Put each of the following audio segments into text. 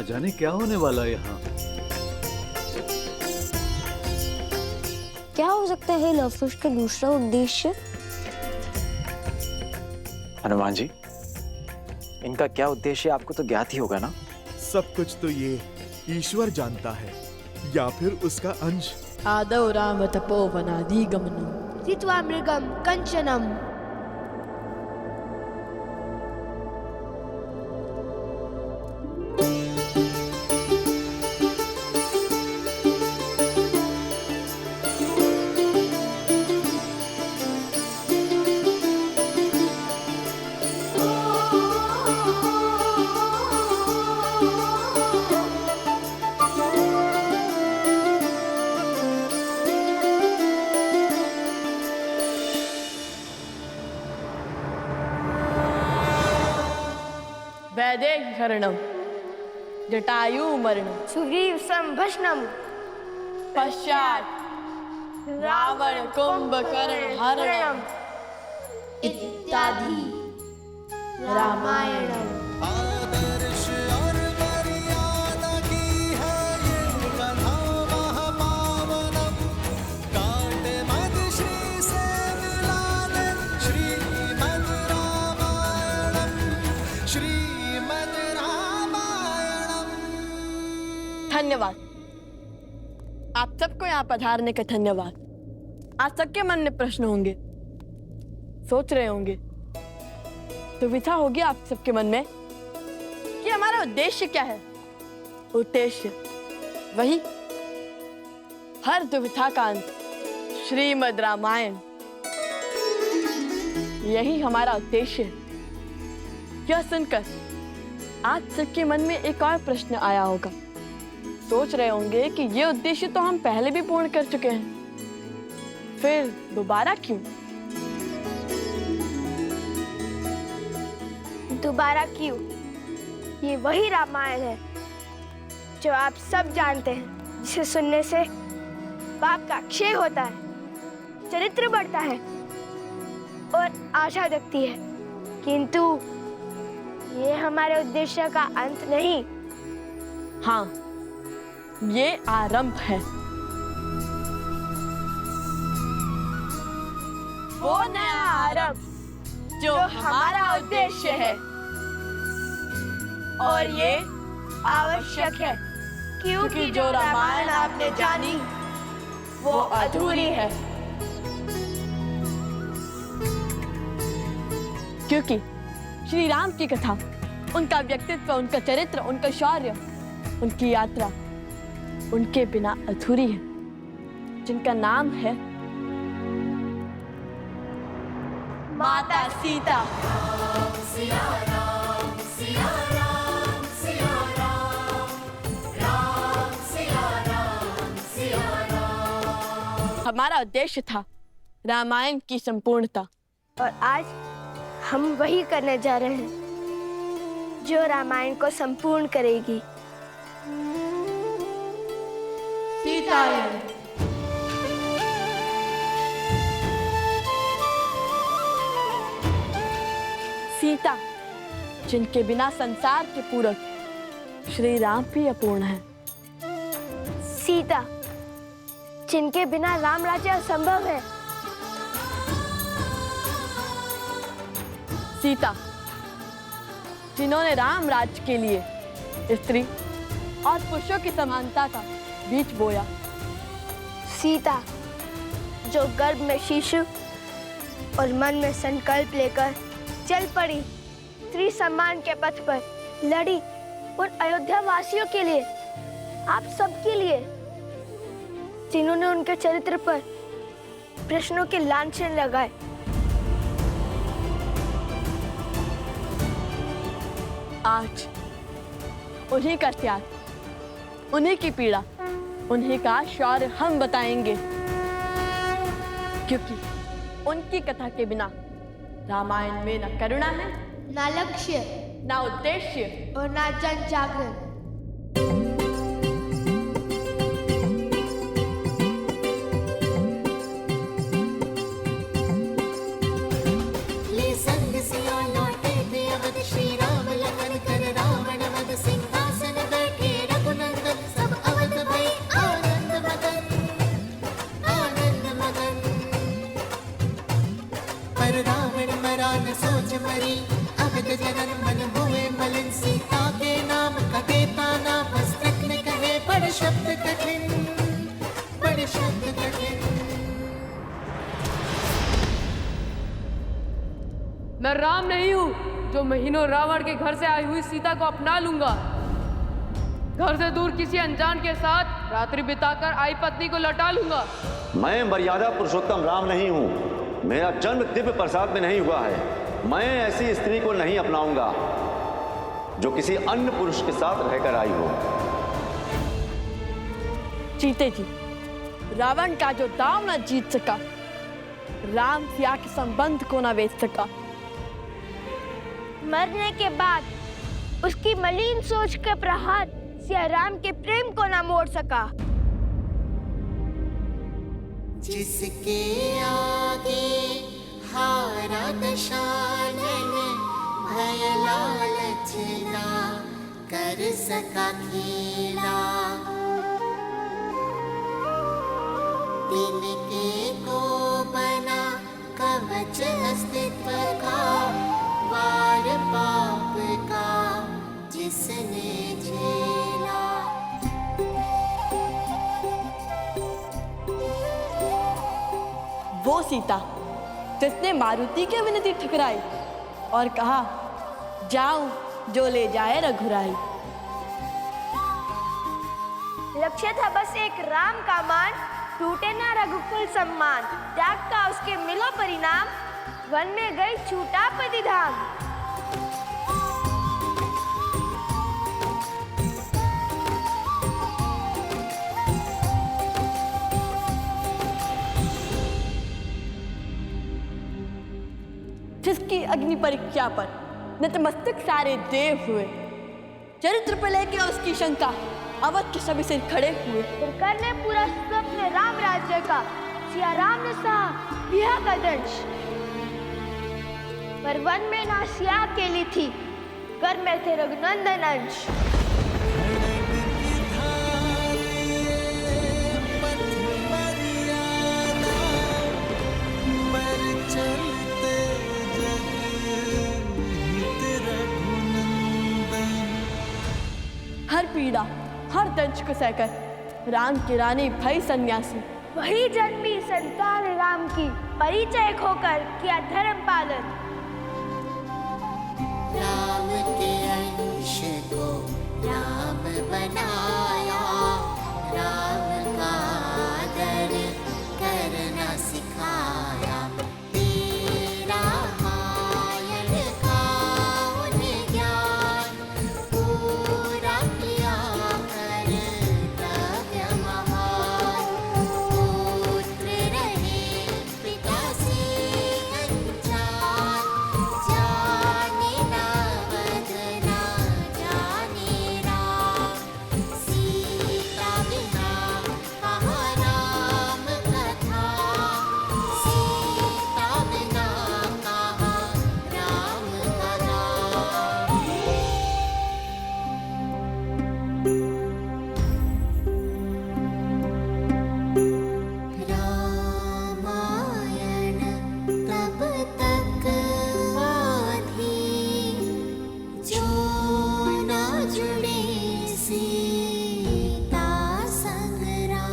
जाने क्या होने वाला है यहाँ। क्या हो सकता है लवकुश का दूसरा उद्देश्य? हनुमान जी, इनका क्या उद्देश्य है आपको तो ज्ञात ही होगा ना? सब कुछ तो ये ईश्वर जानता है, या फिर उसका अंश। आदौ राम तपोवनादिगमनम् जित्वा मृगम कंचनम। वैदेहीकरणम् जटायुमरणम् सुग्रीव संभष्णम। पश्चात् रावण कुंभकर्ण हरणम् इत्यादि रामायणम। आदर्श और मर्यादा की है ये कथा महापावनम। काट मद श्री से मिलाने श्रीमद् रामायणम, श्रीमद् रामायणम। धन्यवाद आप सबको यहाँ पधारने का धन्यवाद। आज सबके मन में प्रश्न होंगे, सोच रहे होंगे, दुविधा होगी आप सबके मन में कि हमारा उद्देश्य क्या है। उद्देश्य वही, हर दुविधा का अंत श्रीमद् रामायण, यही हमारा उद्देश्य है। यह सुनकर आज सबके मन में एक और प्रश्न आया होगा, सोच रहे होंगे कि ये उद्देश्य तो हम पहले भी पूर्ण कर चुके हैं, फिर दोबारा क्यों? दोबारा क्यों? ये वही रामायण है जो आप सब जानते हैं, जिसे सुनने से पाप का क्षय होता है, चरित्र बढ़ता है और आशा जगती है। किंतु ये हमारे उद्देश्य का अंत नहीं। हाँ, ये आरंभ है। वो नया आरंभ जो हमारा उद्देश्य है, और ये आवश्यक है क्योंकि जो रामायण आपने जानी वो अधूरी है। क्योंकि श्री राम की कथा, उनका व्यक्तित्व, उनका चरित्र, उनका शौर्य, उनकी यात्रा उनके बिना अधूरी है, जिनका नाम है माता सीता। सिया राम, सिया राम, सिया राम, राम सिया राम, सिया राम। हमारा उद्देश्य था रामायण की संपूर्णता, और आज हम वही करने जा रहे हैं जो रामायण को संपूर्ण करेगी। सीतायन। सीता, जिनके बिना संसार के पूरक श्री राम भी अपूर्ण है। सीता, जिनके बिना राम राज्य असंभव है। सीता, जिन्होंने राम राज्य के लिए स्त्री और पुरुषों की समानता का बीज बोया। सीता, जो गर्भ में शिशु और मन में संकल्प लेकर चल पड़ी, स्त्री सम्मान के पथ पर लड़ी और अयोध्या वासियों के लिए, आप सबके लिए, जिन्होंने उनके चरित्र पर प्रश्नों के लांछन लगाए। आज उन्हीं का त्याग, उन्हीं की पीड़ा, उन्हीं का शौर्य हम बताएंगे, क्योंकि उनकी कथा के बिना रामायण में न करुणा है, ना लक्ष्य, ना उद्देश्य और ना जन जागरण। ले संग सिया लौटे थे अवध, श्री राम लखन कर रावण वध, सिंहासन बैठे पर रावण मरा न सोच मरी, अवध जनन मन हुए मलिन, सीता के नाम का देता ना, मस्तक में कहे बड़े शब्द कठिन, बड़े शब्द कठिन। मैं राम नहीं हूँ जो महीनों रावण के घर से आई हुई सीता को अपना लूंगा। घर से दूर किसी अनजान के साथ रात्रि बिताकर आई पत्नी को लौटा लूंगा। मैं मर्यादा पुरुषोत्तम राम नहीं हूँ। मेरा जन्म दिव्य प्रसाद में नहीं हुआ है। मैं ऐसी स्त्री को नहीं अपनाऊंगा जो किसी अन्य पुरुष के साथ रहकर आई हो। जीते जी, रावण का जो दाव न जीत सका, राम सिया के संबंध को न बेच सका। मरने के बाद उसकी मलिन सोच का प्रहार सिया राम के प्रेम को न मोड़ सका। जिसके आगे हारा दशानन, भय लालच ना कर सका खेला। तिनके को बना कवच अस्तित्व का, वार पाप का जिसने झेला। वो सीता जिसने मारुति की विनती ठुकराई और कहा, जाऊं जो ले जाए रघुराई। लक्ष्य था बस एक राम का मान, टूटे ना रघुकुल सम्मान। त्याग का उसके मिलो परिणाम, वन में गई छूटा पतिधाम। जिसकी अग्नि परीक्षा पर नतमस्तक सारे देव हुए, चरित्र पर लेके उसकी शंका, अवध के सभी सिर खड़े हुए। फिर करने पूरा स्वप्न राम राज्य का, सिया राम ने सहा विहा का दंश। पर वन में ना सिया अकेली थी, घर में थे रघुनंदन अंश। हर पीड़ा हर दंश को सहकर राम की रानी भई सन्यासी। वही जन्मी संतान राम की, परिचय खोकर किया धर्म पालन। राम के अंश को राम बनाया, राम का आदर करना सिखाया। तेरा मायन का उन्हें ज्ञान पूरा किया कर्तव्य महान। पुत्र रहे पिता से अनजान, जाने ना बदना जाने राम। सीता बिना कहाँ राम कथा, सीता बिना कहाँ राम कथा। रामायण तब तक आधी, जो न जुड़े सीता संग राम।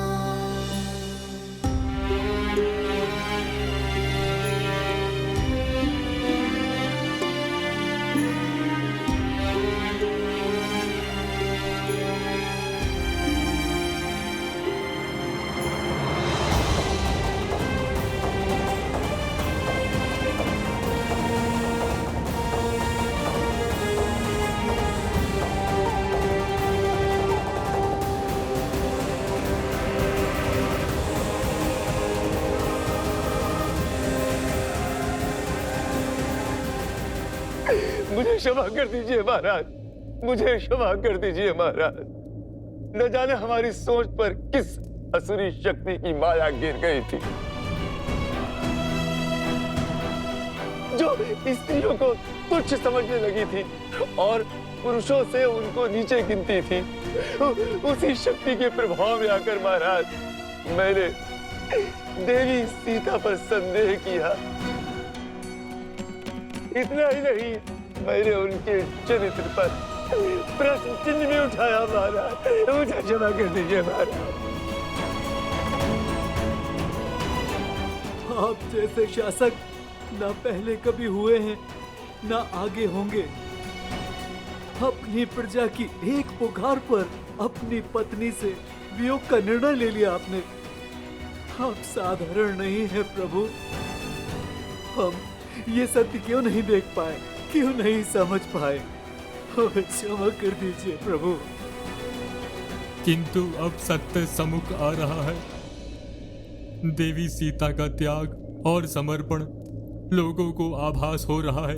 मुझे क्षमा कर दीजिए महाराज, मुझे क्षमा कर दीजिए महाराज। न जाने हमारी सोच पर किस असुरी शक्ति की माया गिर गई थी, जो स्त्रियों को तुच्छ समझने लगी थी और पुरुषों से उनको नीचे गिनती थी। उसी शक्ति के प्रभाव में आकर महाराज मैंने देवी सीता पर संदेह किया। इतना ही नहीं, मैंने उनके चरित्र पर प्रश्न चिन्ह भी उठाया महाराज। मुझे क्षमा कर दीजिए महाराज। आप जैसे शासक न पहले कभी हुए हैं न आगे होंगे। अपनी प्रजा की एक पुकार पर अपनी पत्नी से वियोग का निर्णय ले लिया आपने। आप साधारण नहीं है प्रभु। हम ये सत्य क्यों नहीं देख पाए, क्यों नहीं समझ पाए? हमें क्षमा कर दीजिए प्रभु। किंतु अब सत्य सम्मुख आ रहा है। देवी सीता का त्याग और समर्पण लोगों को आभास हो रहा है।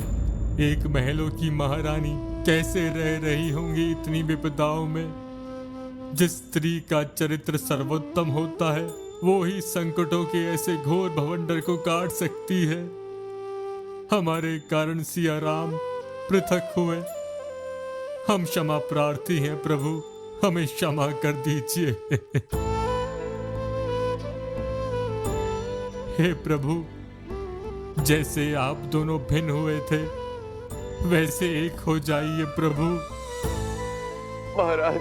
एक महलों की महारानी कैसे रह रही होंगी इतनी विपदाओं में। जिस स्त्री का चरित्र सर्वोत्तम होता है वो ही संकटों के ऐसे घोर भवंडर को काट सकती है। हमारे कारण सिया राम पृथक हुए। हम क्षमा प्रार्थी हैं प्रभु, हमें क्षमा कर दीजिए। हे प्रभु, जैसे आप दोनों भिन्न हुए थे वैसे एक हो जाइए प्रभु। महाराज,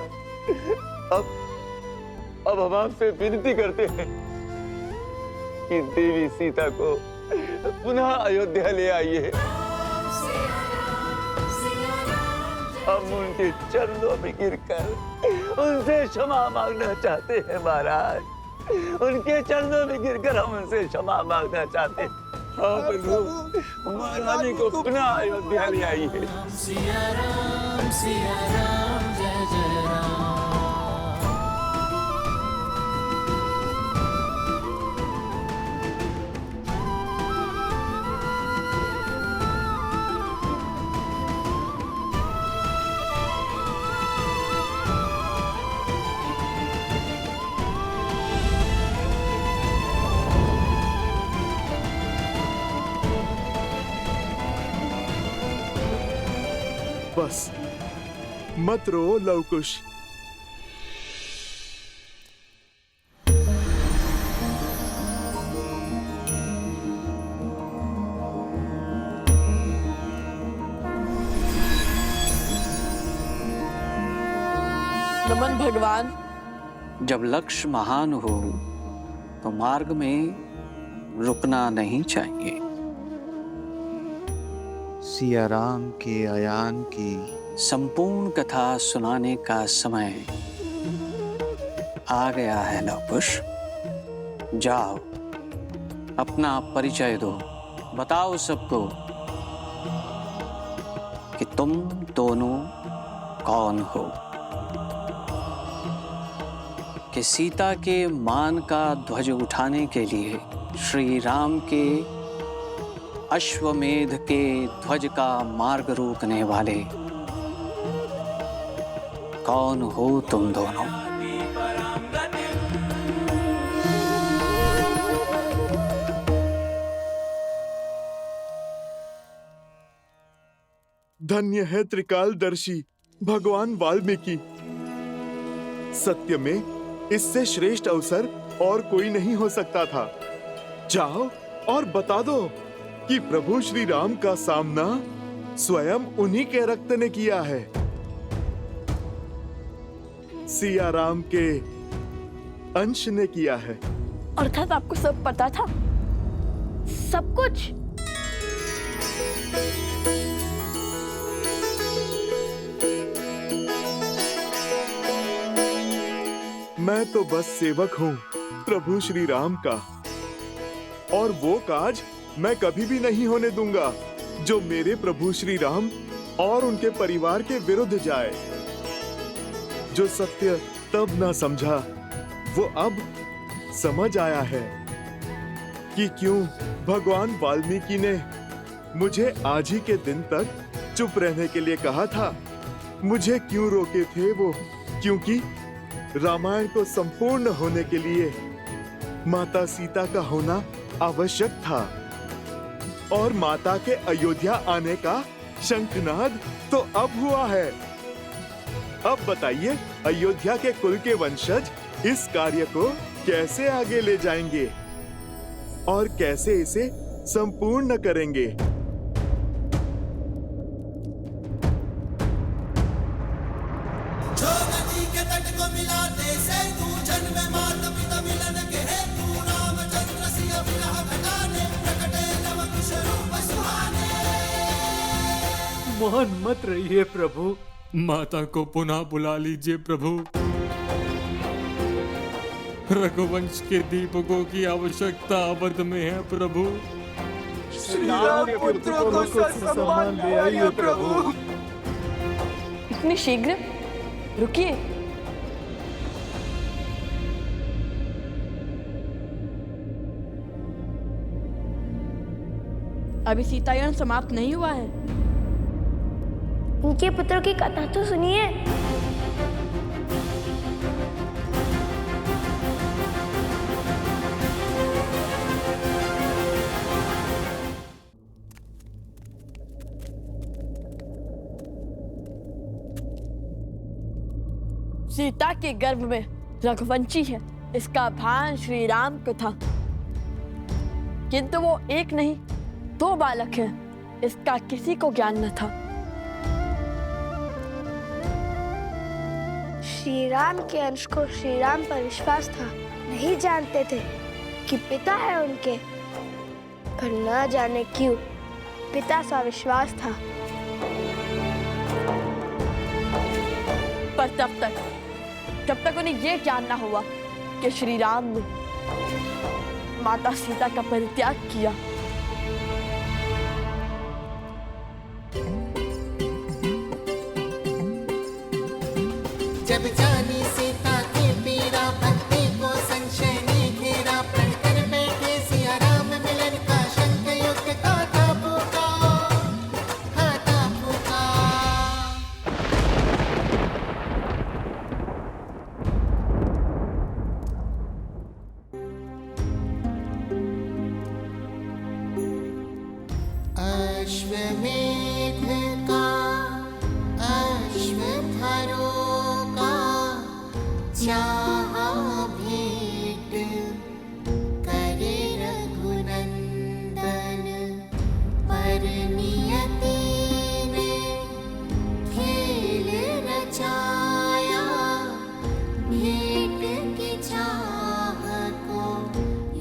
अब हम आपसे विनती करते हैं कि देवी सीता को पुनः अयोध्या ले आइए। हम उनके चरणों में गिरकर उनसे क्षमा मांगना चाहते हैं महाराज। उनके चरणों में गिरकर हम उनसे क्षमा मांगना चाहते हैं। हाँ प्रभु, महारानी को पुनः अयोध्या ले आइए। सिया राम जय जय राम। बस मत रो लवकुश। नमन भगवान। जब लक्ष्य महान हो तो मार्ग में रुकना नहीं चाहिए। सिया राम के आयान की संपूर्ण कथा सुनाने का समय आ गया है लवकुश। जाओ, अपना परिचय दो, बताओ सबको कि तुम दोनों कौन हो। कि सीता के मान का ध्वज उठाने के लिए श्री राम के अश्वमेध के ध्वज का मार्ग रोकने वाले कौन हो तुम दोनों। धन्य है त्रिकालदर्शी भगवान वाल्मीकि। सत्य में इससे श्रेष्ठ अवसर और कोई नहीं हो सकता था। जाओ और बता दो कि प्रभु श्री राम का सामना स्वयं उन्हीं के रक्त ने किया है। सिया राम के अंश ने किया है। अर्थात आपको सब पता था? सब कुछ? मैं तो बस सेवक हूँ प्रभु श्री राम का, और वो काज मैं कभी भी नहीं होने दूंगा जो मेरे प्रभु श्री राम और उनके परिवार के विरुद्ध जाए। जो सत्य तब ना समझा वो अब समझ आया है कि क्यों भगवान वाल्मीकि ने मुझे आज ही के दिन तक चुप रहने के लिए कहा था। मुझे क्यों रोके थे वो? क्योंकि रामायण को संपूर्ण होने के लिए माता सीता का होना आवश्यक था, और माता के अयोध्या आने का शंखनाद तो अब हुआ है। अब बताइए, अयोध्या के कुल के वंशज इस कार्य को कैसे आगे ले जाएंगे और कैसे इसे संपूर्ण करेंगे? मौन मत रहिए प्रभु। माता को पुनः बुला लीजिए प्रभु। रघुवंश के दीपकों की आवश्यकता अवध में है प्रभु। श्री राम के पुत्रों को सम्मान ले आइए प्रभु। इतनी शीघ्र? रुकिए। अभी सीतायन समाप्त नहीं हुआ है। उनके पुत्रों की कथा तो सुनिए। सीता के गर्भ में रघुवंशी है, इसका भान श्री राम को था, किंतु वो एक नहीं 2 बालक हैं, इसका किसी को ज्ञान न था। श्री राम के अंश को श्री राम पर विश्वास था, नहीं जानते थे कि पिता है उनके, पर न जाने क्यों पिता सा विश्वास था। पर जब तक उन्हें ये ज्ञान ना हुआ कि श्री राम ने माता सीता का परित्याग किया। जब जानी सीता की पीड़ा, भक्ति को संशय ने घेरा, प्रण कर बैठे सिया राम मिलन का, शंख युक्त का था पुकार। अश्वमेध का अश्वत्थारो का चाहा भेंट करे रघुनंदन, पर नियति ने खेल रचाया, भेंट की चाह को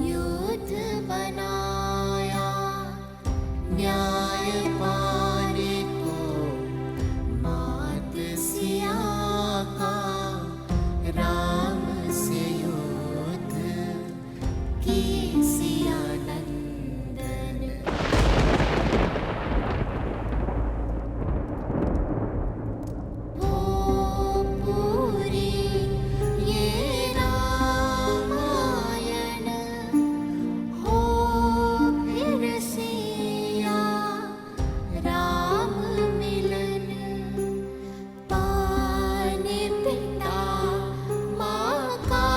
युद्ध बनाया। न्याय पाने को मात सिया का, राम से युद्ध की सिया नंदन। हो पूरी ये रामायण, हो फिर सिया राम मिलन, पाने पिता माँ का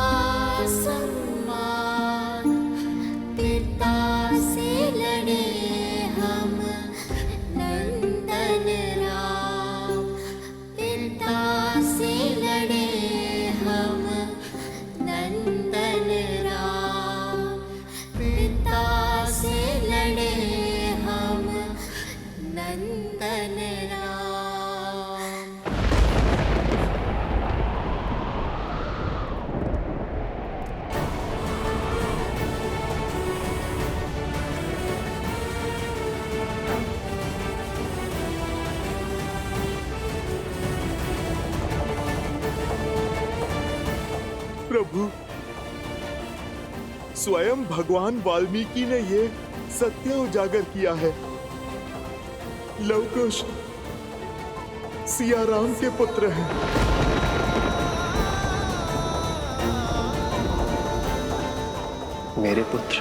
सम्मान, पिता से लड़े हम नंदन राम, पिता से लड़े हम नंदन राम, पिता से लड़े हम नंदन राम। प्रभु, स्वयं भगवान वाल्मीकि ने ये सत्य उजागर किया है। लवकुश सिया राम के पुत्र हैं। मेरे पुत्र